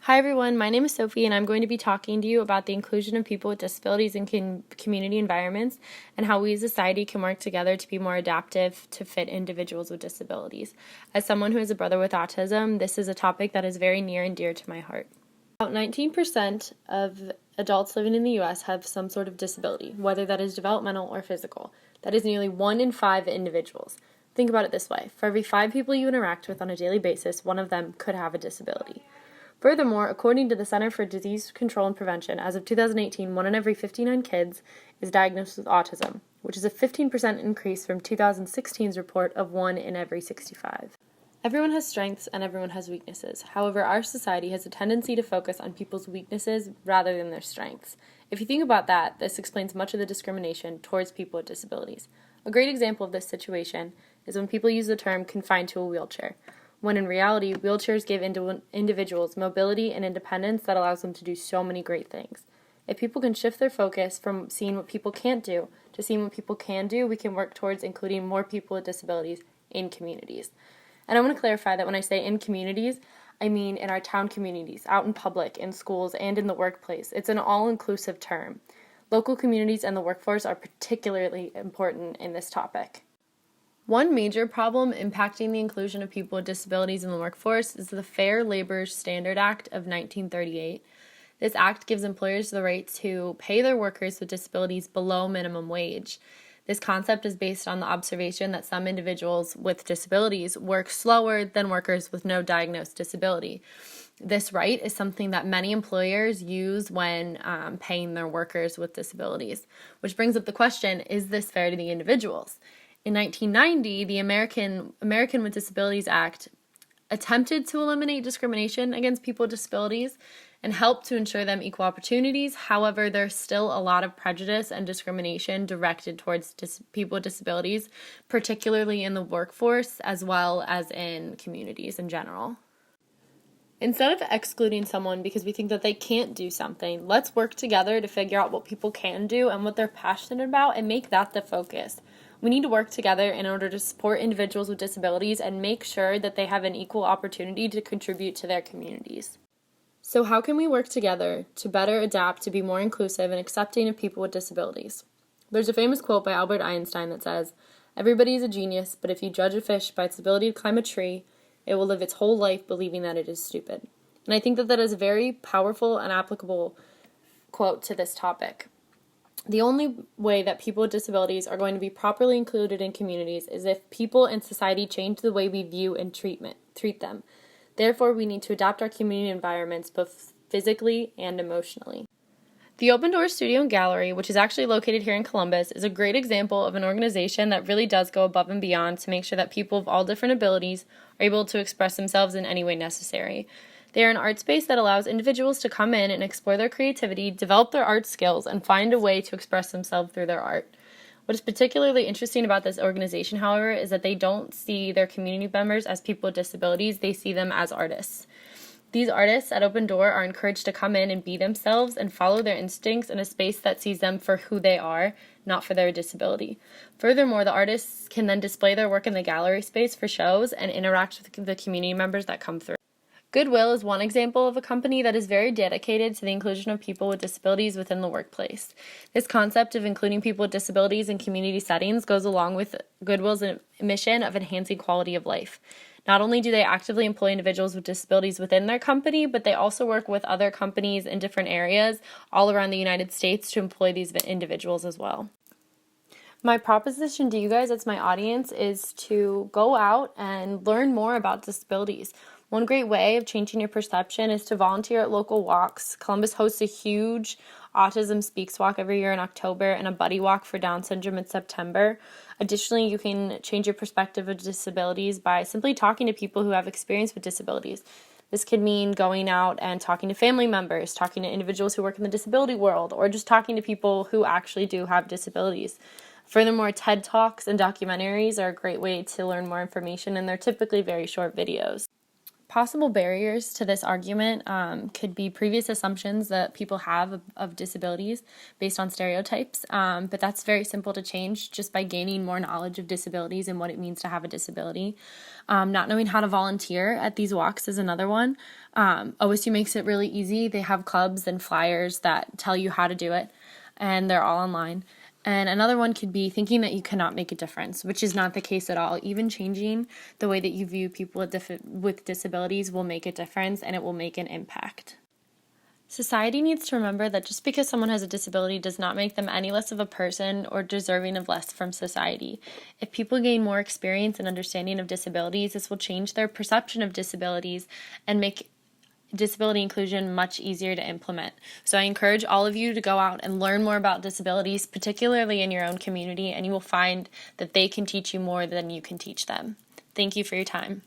Hi everyone, my name is Sophie and I'm going to be talking to you about the inclusion of people with disabilities in community environments and how we as a society can work together to be more adaptive to fit individuals with disabilities. As someone who has a brother with autism, this is a topic that is very near and dear to my heart. About 19% of adults living in the U.S. have some sort of disability, whether that is developmental or physical. That is nearly 1 in 5 individuals. Think about it this way. For every 5 people you interact with on a daily basis, one of them could have a disability. Furthermore, according to the Center for Disease Control and Prevention, as of 2018, 1 in every 59 kids is diagnosed with autism, which is a 15% increase from 2016's report of 1 in every 65. Everyone has strengths and everyone has weaknesses. However, our society has a tendency to focus on people's weaknesses rather than their strengths. If you think about that, this explains much of the discrimination towards people with disabilities. A great example of this situation is when people use the term confined to a wheelchair, when in reality, wheelchairs give individuals mobility and independence that allows them to do so many great things. If people can shift their focus from seeing what people can't do to seeing what people can do, we can work towards including more people with disabilities in communities. And I want to clarify that when I say in communities, I mean in our town communities, out in public, in schools, and in the workplace. It's an all-inclusive term. Local communities and the workforce are particularly important in this topic. One major problem impacting the inclusion of people with disabilities in the workforce is the Fair Labor Standards Act of 1938. This act gives employers the right to pay their workers with disabilities below minimum wage. This concept is based on the observation that some individuals with disabilities work slower than workers with no diagnosed disability. This right is something that many employers use when paying their workers with disabilities, which brings up the question, is this fair to the individuals? In 1990, the American with Disabilities Act attempted to eliminate discrimination against people with disabilities and helped to ensure them equal opportunities. However, there's still a lot of prejudice and discrimination directed towards people with disabilities, particularly in the workforce as well as in communities in general. Instead of excluding someone because we think that they can't do something, let's work together to figure out what people can do and what they're passionate about and make that the focus. We need to work together in order to support individuals with disabilities and make sure that they have an equal opportunity to contribute to their communities. So how can we work together to better adapt to be more inclusive and accepting of people with disabilities? There's a famous quote by Albert Einstein that says, "Everybody is a genius, but if you judge a fish by its ability to climb a tree, it will live its whole life believing that it is stupid." And I think that is a very powerful and applicable quote to this topic. The only way that people with disabilities are going to be properly included in communities is if people in society change the way we view and treat them. Therefore, we need to adapt our community environments both physically and emotionally. The Open Doors Studio and Gallery, which is actually located here in Columbus, is a great example of an organization that really does go above and beyond to make sure that people of all different abilities are able to express themselves in any way necessary. They are an art space that allows individuals to come in and explore their creativity, develop their art skills, and find a way to express themselves through their art. What is particularly interesting about this organization, however, is that they don't see their community members as people with disabilities, they see them as artists. These artists at Open Door are encouraged to come in and be themselves and follow their instincts in a space that sees them for who they are, not for their disability. Furthermore, the artists can then display their work in the gallery space for shows and interact with the community members that come through. Goodwill is one example of a company that is very dedicated to the inclusion of people with disabilities within the workplace. This concept of including people with disabilities in community settings goes along with Goodwill's mission of enhancing quality of life. Not only do they actively employ individuals with disabilities within their company, but they also work with other companies in different areas all around the United States to employ these individuals as well. My proposition to you guys as my audience is to go out and learn more about disabilities. One great way of changing your perception is to volunteer at local walks. Columbus hosts a huge Autism Speaks walk every year in October and a buddy walk for Down syndrome in September. Additionally, you can change your perspective of disabilities by simply talking to people who have experience with disabilities. This could mean going out and talking to family members, talking to individuals who work in the disability world, or just talking to people who actually do have disabilities. Furthermore, TED Talks and documentaries are a great way to learn more information, and they're typically very short videos. possible barriers to this argument could be previous assumptions that people have of disabilities based on stereotypes, but that's very simple to change just by gaining more knowledge of disabilities and what it means to have a disability. Not knowing how to volunteer at these walks is another one. OSU makes it really easy. They have clubs and flyers that tell you how to do it, and they're all online. And another one could be thinking that you cannot make a difference, which is not the case at all. Even changing the way that you view people with disabilities will make a difference, and it will make an impact. Society needs to remember that just because someone has a disability does not make them any less of a person or deserving of less from society. If people gain more experience and understanding of disabilities, this will change their perception of disabilities and make disability inclusion much easier to implement. So I encourage all of you to go out and learn more about disabilities, particularly in your own community, and you will find that they can teach you more than you can teach them. Thank you for your time.